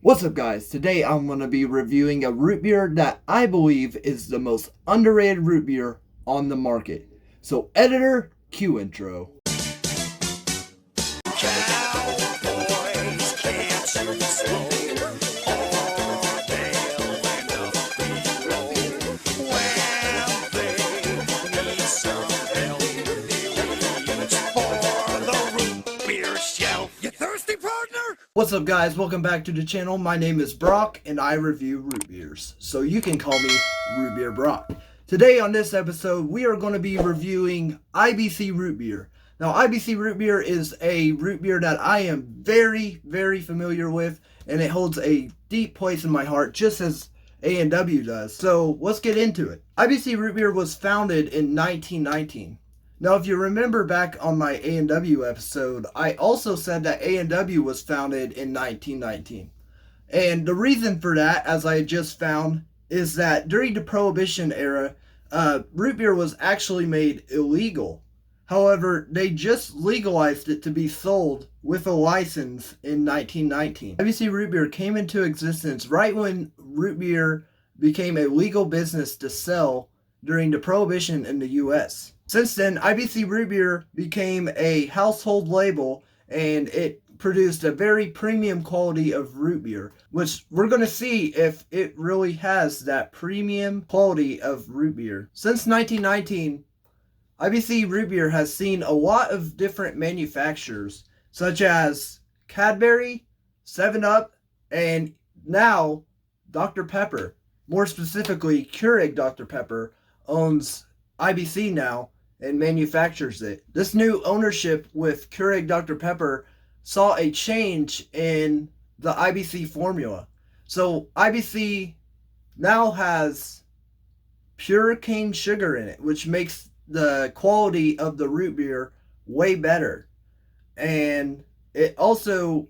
What's up, guys? Today I'm going to be reviewing a root beer that I believe is the most underrated root beer on the market. So, editor, cue intro. What's up, guys? Welcome back to the channel. My name is Brock and I review root beers, so you can call me Root Beer Brock. Today on this episode we are going to be reviewing IBC Root Beer. Now, IBC Root Beer is a root beer that I am very familiar with, and it holds a deep place in my heart, just as A&W does. So let's get into it. IBC Root Beer was founded in 1919. Now, if you remember back on my A&W episode, I also said that A&W was founded in 1919. And the reason for that, as I just found, is that during the Prohibition era, root beer was actually made illegal. However, they just legalized it to be sold with a license in 1919. IBC Root Beer came into existence right when root beer became a legal business to sell during the Prohibition in the U.S. Since then, IBC Root Beer became a household label, and it produced a very premium quality of root beer, which we're going to see if it really has that premium quality of root beer. Since 1919, IBC Root Beer has seen a lot of different manufacturers, such as Cadbury, 7-Up, and now Dr. Pepper. More specifically, Keurig Dr. Pepper owns IBC now and manufactures it. This new ownership with Keurig Dr. Pepper saw a change in the IBC formula. So IBC now has pure cane sugar in it, which makes the quality of the root beer way better. And it also,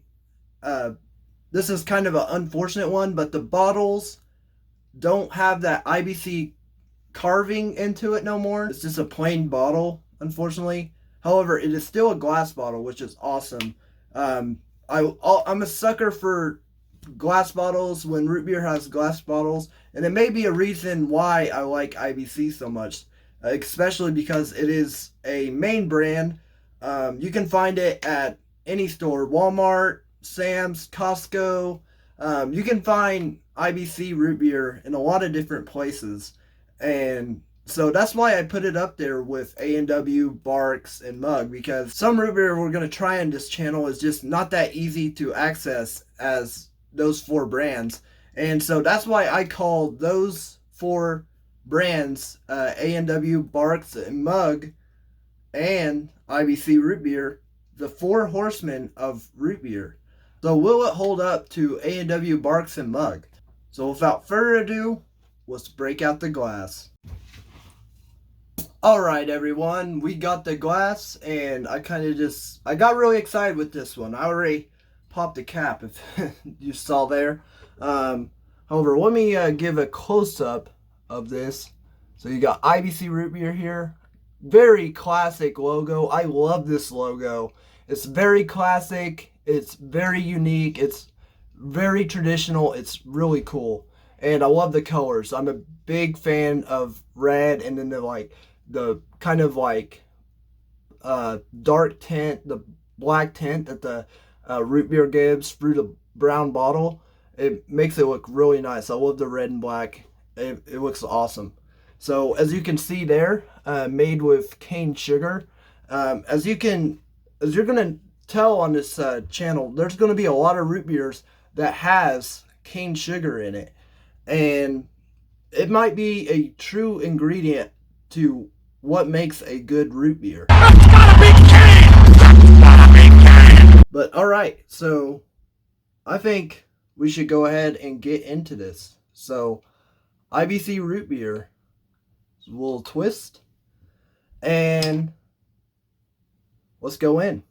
this is kind of an unfortunate one, but the bottles don't have that IBC carving into it no more. It's just a plain bottle, unfortunately. However, it is still a glass bottle, which is awesome. I'm a sucker for glass bottles when root beer has glass bottles, and it may be a reason why I like IBC so much, especially because it is a main brand. You can find it at any store: Walmart, Sam's, Costco. You can find IBC root beer in a lot of different places. And so that's why I put it up there with A&W, Barqs, and Mug, because some root beer we're going to try on this channel is just not that easy to access as those four brands. And so that's why I call those four brands, A&W, Barqs, and Mug, and IBC Root Beer, the four horsemen of root beer. So will it hold up to A&W, Barqs, and Mug? So without further ado, let's break out the glass. Alright, everyone, we got the glass, and I got really excited with this one. I already popped the cap, if you saw there. However, let me give a close-up of this. So you got IBC Root Beer here. Very classic logo. I love this logo. It's very classic. It's very unique. It's very traditional. It's really cool. And I love the colors. I'm a big fan of red, and then the kind of dark tint, the black tint that the root beer gives through the brown bottle. It makes it look really nice. I love the red and black. It looks awesome. So as you can see there, made with cane sugar. As you're gonna tell on this channel, there's gonna be a lot of root beers that has cane sugar in it. And it might be a true ingredient to what makes a good root beer. That's gotta be cane! That's gotta be cane! But alright, so I think we should go ahead and get into this. So, IBC Root Beer, a little twist, and let's go in.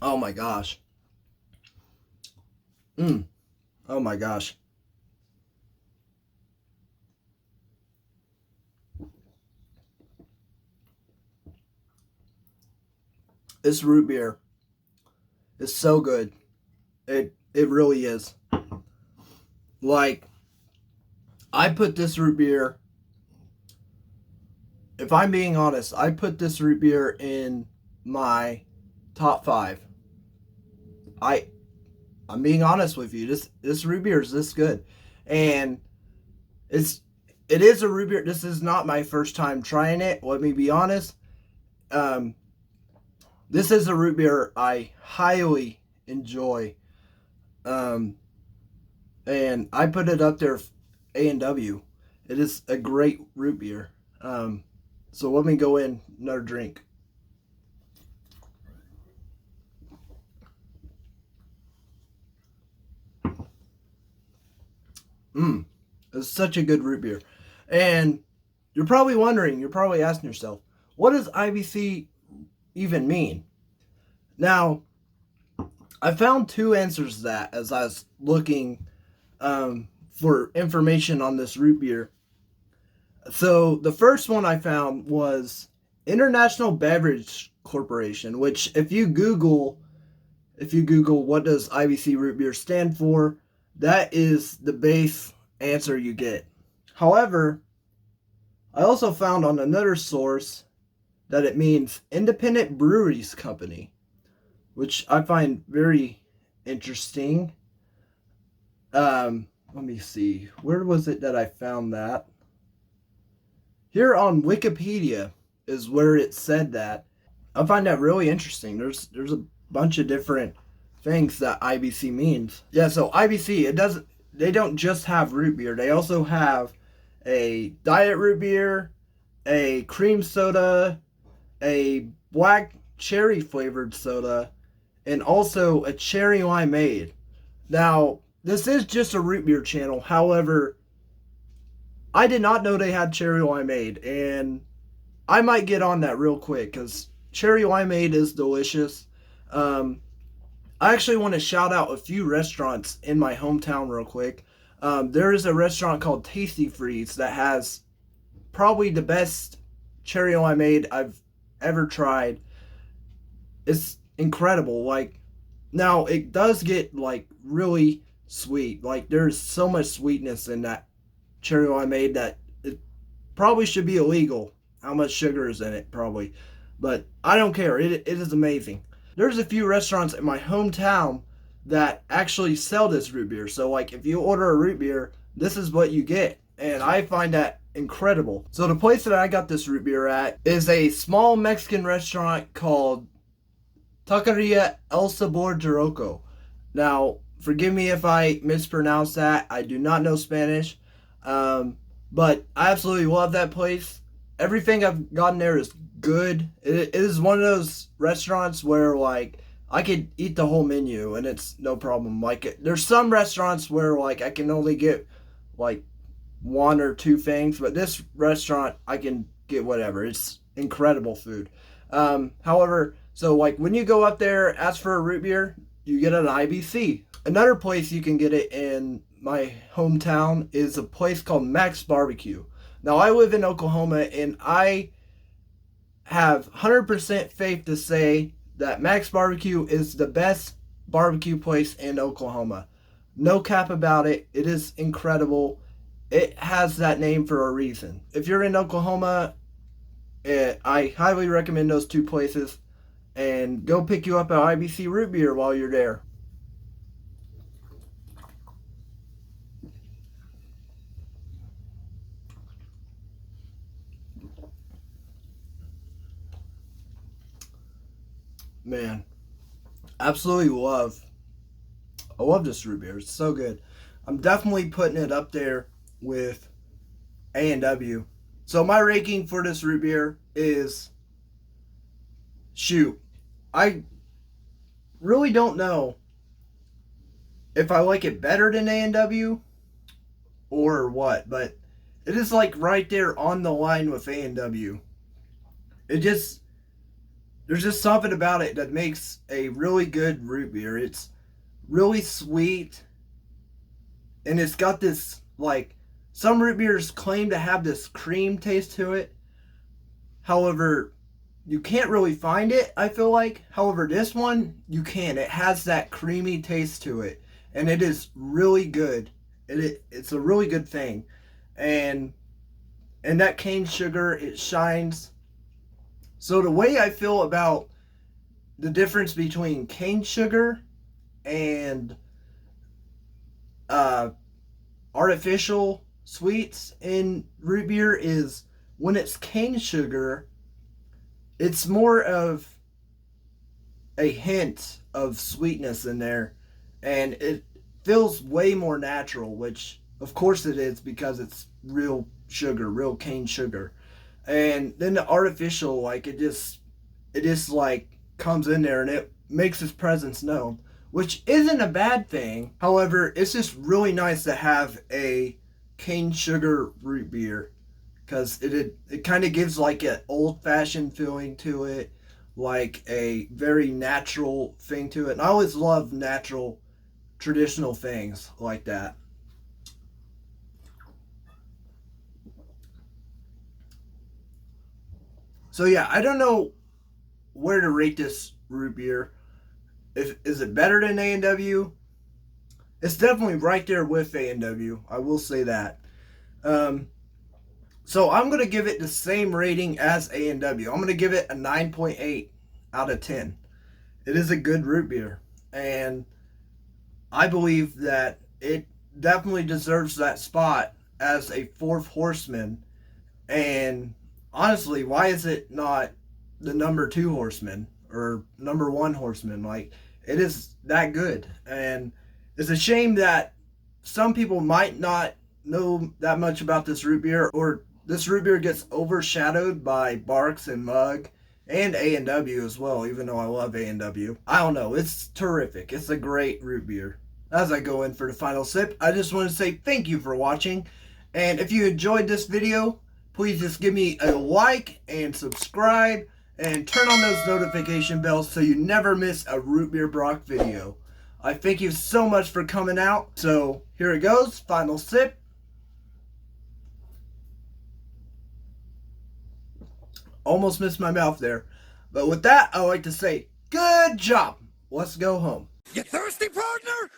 Oh my gosh. Oh my gosh. This root beer is so good. It really is. Like, I put this root beer, if I'm being honest, I put this root beer in my top 5. I'm being honest with you. This root beer is this good. And it is a root beer. This is not my first time trying it. Let me be honest. This is a root beer I highly enjoy. And I put it up there, A&W. It is a great root beer. So let me go in another drink. It's such a good root beer. And you're probably wondering, you're probably asking yourself, what does IBC even mean? Now, I found 2 answers to that as I was looking for information on this root beer. So the first one I found was International Beverage Corporation, which if you Google what does IBC root beer stand for, that is the base answer you get. However, I also found on another source that it means Independent Breweries Company, which I find very interesting. Let me see. Where was it that I found that? Here on Wikipedia is where it said that. I find that really interesting. There's a bunch of different things that IBC means. Yeah, so IBC, they don't just have root beer. They also have a diet root beer, a cream soda, a black cherry flavored soda, and also a cherry limeade. Now, this is just a root beer channel. However, I did not know they had cherry limeade, and I might get on that real quick because cherry limeade is delicious. I actually want to shout out a few restaurants in my hometown real quick. There is a restaurant called Tasty Freeze that has probably the best cherry limeade I've ever tried. It's incredible. Like, now it does get like really sweet. Like, there's so much sweetness in that cherry limeade that it probably should be illegal. How much sugar is in it, probably. But I don't care. It is amazing. There's a few restaurants in my hometown that actually sell this root beer. So, like, if you order a root beer, this is what you get. And I find that incredible. So, the place that I got this root beer at is a small Mexican restaurant called Taqueria El Sabor de Roco. Now, forgive me if I mispronounce that. I do not know Spanish. But I absolutely love that place. Everything I've gotten there is good. It is one of those restaurants where, like, I could eat the whole menu and it's no problem. Like, there's some restaurants where, like, I can only get like 1 or 2 things, but this restaurant I can get whatever. It's incredible food. However, so, like, when you go up there, ask for a root beer, you get an IBC. Another place you can get it in my hometown is a place called Max Barbecue. Now, I live in Oklahoma, and I have 100% faith to say that Max Barbecue is the best barbecue place in Oklahoma. No cap about it. It is incredible. It has that name for a reason. If you're in Oklahoma, I highly recommend those 2 places, and go pick you up an IBC root beer while you're there. Man, absolutely I love this root beer. It's so good. I'm definitely putting it up there with A&W. So my ranking for this root beer is, shoot, I really don't know if I like it better than A&W or what, but it is like right there on the line with A&W. There's just something about it that makes a really good root beer. It's really sweet, and it's got this, like, some root beers claim to have this cream taste to it. However, you can't really find it, I feel like. However, this one, you can. It has that creamy taste to it. And it is really good. It's a really good thing. And that cane sugar, it shines. So the way I feel about the difference between cane sugar and artificial sweets in root beer is when it's cane sugar, it's more of a hint of sweetness in there, and it feels way more natural, which of course it is because it's real sugar, real cane sugar. And then the artificial, like it just like comes in there and it makes its presence known, which isn't a bad thing. However, it's just really nice to have a cane sugar root beer because it kind of gives like an old fashioned feeling to it, like a very natural thing to it. And I always love natural, traditional things like that. So yeah, I don't know where to rate this root beer. Is it better than A&W? It's definitely right there with A&W. I will say that. Um, so I'm going to give it the same rating as A&W. I'm going to give it a 9.8 out of 10. It is a good root beer. And I believe that it definitely deserves that spot as a fourth horseman. And honestly, why is it not the number two horseman or number one horseman? Like, it is that good. And it's a shame that some people might not know that much about this root beer, or this root beer gets overshadowed by Barqs and Mug and A&W as well, even though I love A&W. I don't know, it's terrific. It's a great root beer. As I go in for the final sip, I just want to say thank you for watching. And if you enjoyed this video, please just give me a like and subscribe and turn on those notification bells so you never miss a Root Beer Brock video. I thank you so much for coming out. So here it goes, final sip. Almost missed my mouth there. But with that, I like to say, good job. Let's go home. You thirsty, partner?